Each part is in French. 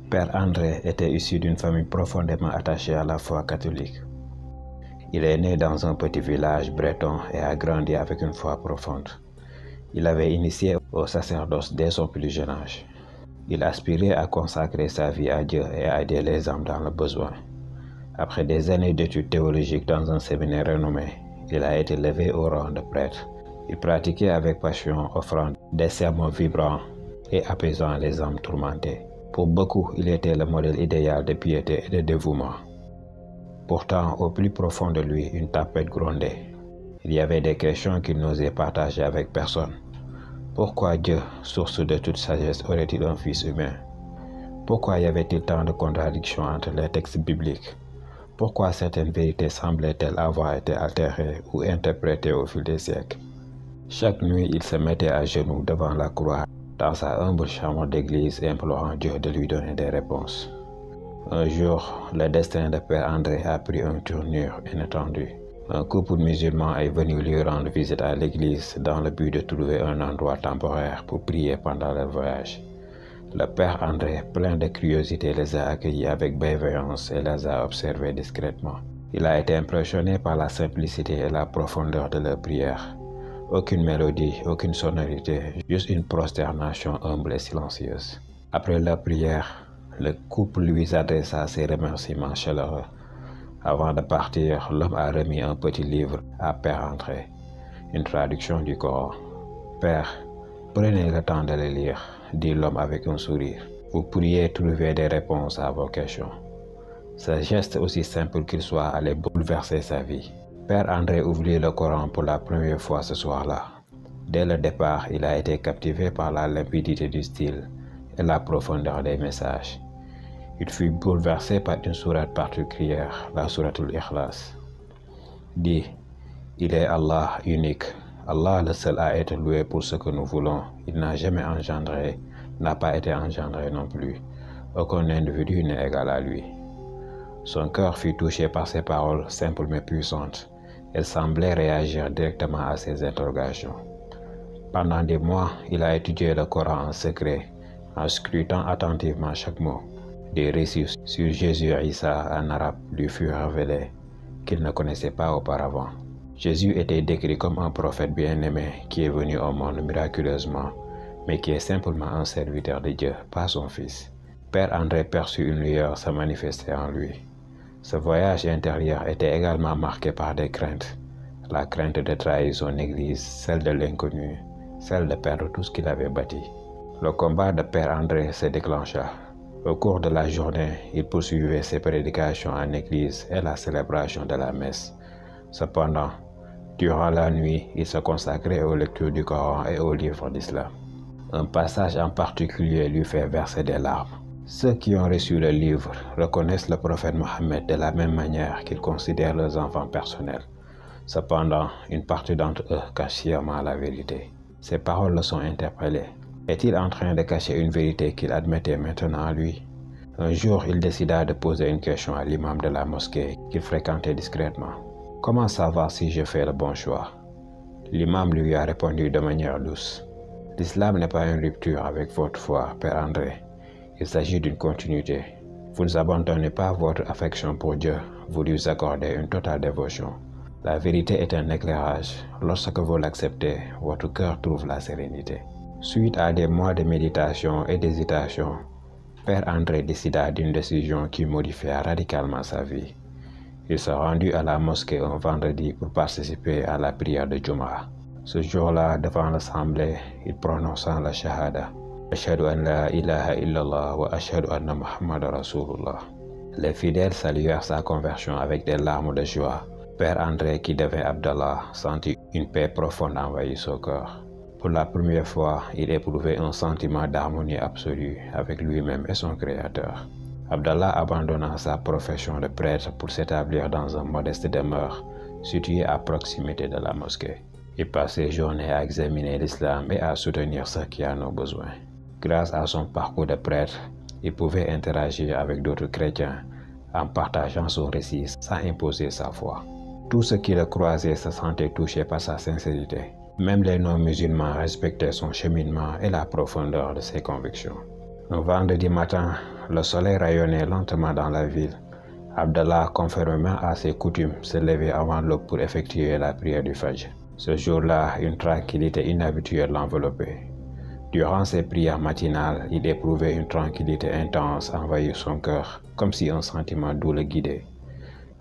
Père André était issu d'une famille profondément attachée à la foi catholique. Il est né dans un petit village breton et a grandi avec une foi profonde. Il avait initié au sacerdoce dès son plus jeune âge. Il aspirait à consacrer sa vie à Dieu et à aider les âmes dans le besoin. Après des années d'études théologiques dans un séminaire renommé, il a été levé au rang de prêtre. Il pratiquait avec passion, offrant des sermons vibrants et apaisant les âmes tourmentées. Pour beaucoup, il était le modèle idéal de piété et de dévouement. Pourtant, au plus profond de lui, une tempête grondait. Il y avait des questions qu'il n'osait partager avec personne. Pourquoi Dieu, source de toute sagesse, aurait-il un fils humain? Pourquoi y avait-il tant de contradictions entre les textes bibliques? Pourquoi certaines vérités semblaient-elles avoir été altérées ou interprétées au fil des siècles? Chaque nuit, il se mettait à genoux devant la croix, dans sa humble chambre d'église, implorant Dieu de lui donner des réponses. Un jour, le destin de Père André a pris une tournure inattendue. Un couple musulman est venu lui rendre visite à l'église dans le but de trouver un endroit temporaire pour prier pendant leur voyage. Le Père André, plein de curiosité, les a accueillis avec bienveillance et les a observés discrètement. Il a été impressionné par la simplicité et la profondeur de leurs prières. Aucune mélodie, aucune sonorité, juste une prosternation humble et silencieuse. Après leur prière, le couple lui adressa ses remerciements chaleureux. Avant de partir, l'homme a remis un petit livre à Père André, une traduction du Coran. « Père, prenez le temps de le lire, » dit l'homme avec un sourire. « Vous pourriez trouver des réponses à vos questions. » Ce geste, aussi simple qu'il soit, allait bouleverser sa vie. Père André ouvrit le Coran pour la première fois ce soir-là. Dès le départ, il a été captivé par la limpidité du style et la profondeur des messages. Il fut bouleversé par une sourate particulière, la sourate Al-Ikhlas. Dit, il est Allah unique. Allah le seul à être loué pour ce que nous voulons. Il n'a jamais engendré, n'a pas été engendré non plus. Aucun individu n'est égal à lui. Son cœur fut touché par ces paroles simples mais puissantes. Elles semblaient réagir directement à ses interrogations. Pendant des mois, il a étudié le Coran en secret, en scrutant attentivement chaque mot. Des récits sur Jésus et Isa en arabe lui furent révélés qu'il ne connaissait pas auparavant. Jésus était décrit comme un prophète bien-aimé qui est venu au monde miraculeusement, mais qui est simplement un serviteur de Dieu, pas son fils. Père André perçut une lueur se manifester en lui. Ce voyage intérieur était également marqué par des craintes. La crainte de trahir son église, celle de l'inconnu, celle de perdre tout ce qu'il avait bâti. Le combat de Père André se déclencha. Au cours de la journée, il poursuivait ses prédications en église et la célébration de la messe. Cependant, durant la nuit, il se consacrait aux lectures du Coran et aux livres d'islam. Un passage en particulier lui fait verser des larmes. Ceux qui ont reçu le livre reconnaissent le prophète Mohammed de la même manière qu'ils considèrent leurs enfants personnels. Cependant, une partie d'entre eux cache sciemment la vérité. Ces paroles le sont interpellées. Est-il en train de cacher une vérité qu'il admettait maintenant à lui? Un jour, il décida de poser une question à l'imam de la mosquée qu'il fréquentait discrètement. « Comment savoir si je fais le bon choix ?» L'imam lui a répondu de manière douce. « L'islam n'est pas une rupture avec votre foi, Père André. Il s'agit d'une continuité. Vous ne abandonnez pas votre affection pour Dieu, vous lui accordez une totale dévotion. La vérité est un éclairage. Lorsque vous l'acceptez, votre cœur trouve la sérénité. » Suite à des mois de méditation et d'hésitation, Père André décida d'une décision qui modifia radicalement sa vie. Il se rendit à la mosquée un vendredi pour participer à la prière de Jumu'ah. Ce jour-là, devant l'assemblée, il prononça la shahada. Ashhadu an la ilaha illallah wa ashhadu anna Muhammad Rasulullah. Les fidèles saluèrent sa conversion avec des larmes de joie. Père André, qui devint Abdallah, sentit une paix profonde envahir son cœur. Pour la première fois, il éprouvait un sentiment d'harmonie absolue avec lui-même et son Créateur. Abdallah abandonna sa profession de prêtre pour s'établir dans une modeste demeure située à proximité de la mosquée. Il passe ses journées à examiner l'islam et à soutenir ceux qui en ont besoin. Grâce à son parcours de prêtre, il pouvait interagir avec d'autres chrétiens en partageant son récit sans imposer sa foi. Tous ceux qui le croisaient se sentaient touchés par sa sincérité. Même les non-musulmans respectaient son cheminement et la profondeur de ses convictions. Un vendredi matin, le soleil rayonnait lentement dans la ville. Abdallah, conformément à ses coutumes, se levait avant l'aube pour effectuer la prière du Fajr. Ce jour-là, une tranquillité inhabituelle l'enveloppait. Durant ses prières matinales, il éprouvait une tranquillité intense envahir son cœur, comme si un sentiment doux le guidait.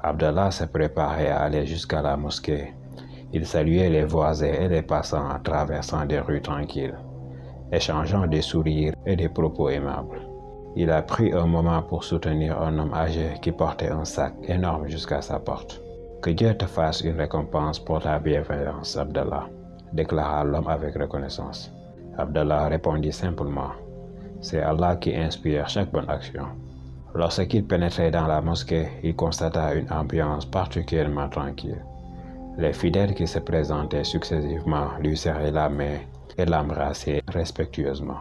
Abdallah se préparait à aller jusqu'à la mosquée. Il saluait les voisins et les passants en traversant des rues tranquilles, échangeant des sourires et des propos aimables. Il a pris un moment pour soutenir un homme âgé qui portait un sac énorme jusqu'à sa porte. « Que Dieu te fasse une récompense pour ta bienveillance, Abdallah », déclara l'homme avec reconnaissance. Abdallah répondit simplement, « C'est Allah qui inspire chaque bonne action. » Lorsqu'il pénétrait dans la mosquée, il constata une ambiance particulièrement tranquille. Les fidèles qui se présentaient successivement lui serraient la main et l'embrassaient respectueusement.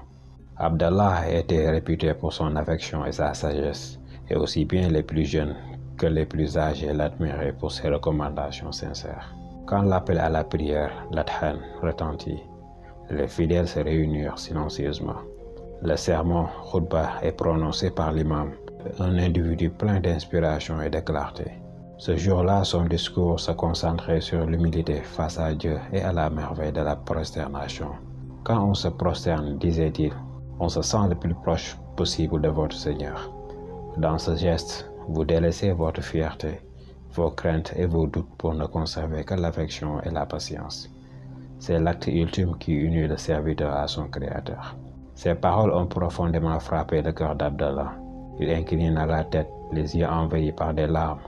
Abdallah était réputé pour son affection et sa sagesse, et aussi bien les plus jeunes que les plus âgés l'admiraient pour ses recommandations sincères. Quand l'appel à la prière, l'adhan, retentit, les fidèles se réunirent silencieusement. Le sermon khutbah est prononcé par l'imam, un individu plein d'inspiration et de clarté. Ce jour-là, son discours se concentrait sur l'humilité face à Dieu et à la merveille de la prosternation. Quand on se prosterne, disait-il, on se sent le plus proche possible de votre Seigneur. Dans ce geste, vous délaissez votre fierté, vos craintes et vos doutes pour ne conserver que l'affection et la patience. C'est l'acte ultime qui unit le serviteur à son Créateur. Ces paroles ont profondément frappé le cœur d'Abdallah. Il inclina la tête, les yeux envahis par des larmes.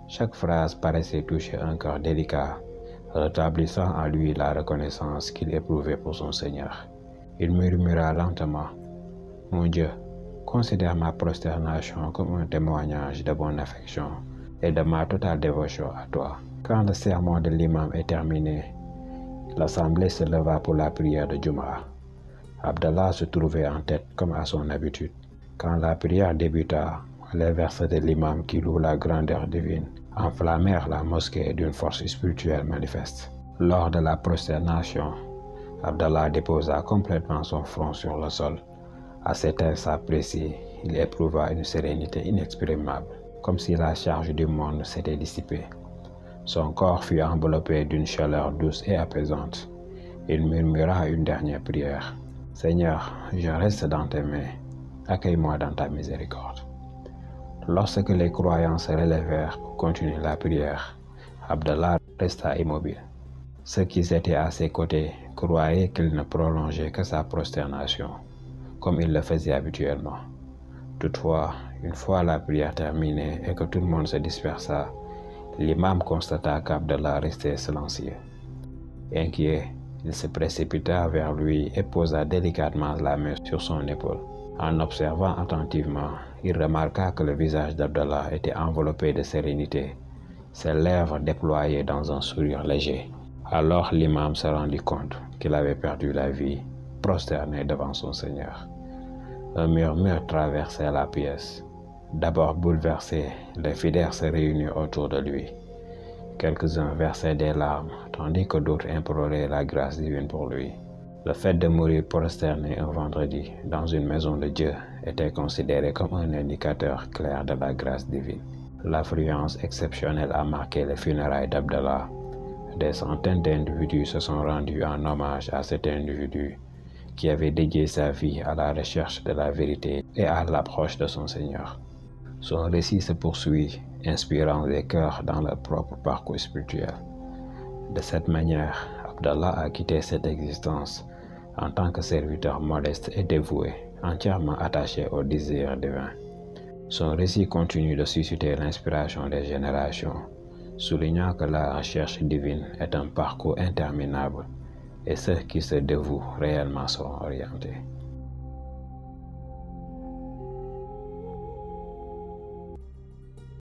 Chaque phrase paraissait toucher un cœur délicat, rétablissant en lui la reconnaissance qu'il éprouvait pour son Seigneur. Il murmura lentement, « Mon Dieu, considère ma prosternation comme un témoignage de mon affection et de ma totale dévotion à toi. » Quand le sermon de l'imam est terminé, l'assemblée se leva pour la prière de Jumu'ah. Abdallah se trouvait en tête comme à son habitude. Quand la prière débuta, les versets de l'imam qui loue la grandeur divine enflammèrent la mosquée d'une force spirituelle manifeste. Lors de la prosternation, Abdallah déposa complètement son front sur le sol. À cet instant précis, il éprouva une sérénité inexprimable, comme si la charge du monde s'était dissipée. Son corps fut enveloppé d'une chaleur douce et apaisante. Il murmura une dernière prière. « Seigneur, je reste dans tes mains. Accueille-moi dans ta miséricorde. » Lorsque les croyants se relevèrent pour continuer la prière, Abdallah resta immobile. Ceux qui étaient à ses côtés croyaient qu'il ne prolongeait que sa prosternation, comme il le faisait habituellement. Toutefois, une fois la prière terminée et que tout le monde se dispersa, l'imam constata qu'Abdallah restait silencieux. Inquiet, il se précipita vers lui et posa délicatement la main sur son épaule. En observant attentivement, il remarqua que le visage d'Abdallah était enveloppé de sérénité, ses lèvres déployées dans un sourire léger. Alors l'imam se rendit compte qu'il avait perdu la vie, prosterné devant son Seigneur. Un murmure traversait la pièce. D'abord bouleversés, les fidèles se réunirent autour de lui. Quelques-uns versaient des larmes, tandis que d'autres imploraient la grâce divine pour lui. Le fait de mourir prosterné un vendredi dans une maison de Dieu était considéré comme un indicateur clair de la grâce divine. L'affluence exceptionnelle a marqué les funérailles d'Abdallah. Des centaines d'individus se sont rendus en hommage à cet individu qui avait dédié sa vie à la recherche de la vérité et à l'approche de son Seigneur. Son récit se poursuit, inspirant les cœurs dans leur propre parcours spirituel. De cette manière, Abdallah a quitté cette existence en tant que serviteur modeste et dévoué, entièrement attaché au désir divin. Son récit continue de susciter l'inspiration des générations, soulignant que la recherche divine est un parcours interminable et ceux qui se dévouent réellement sont orientés.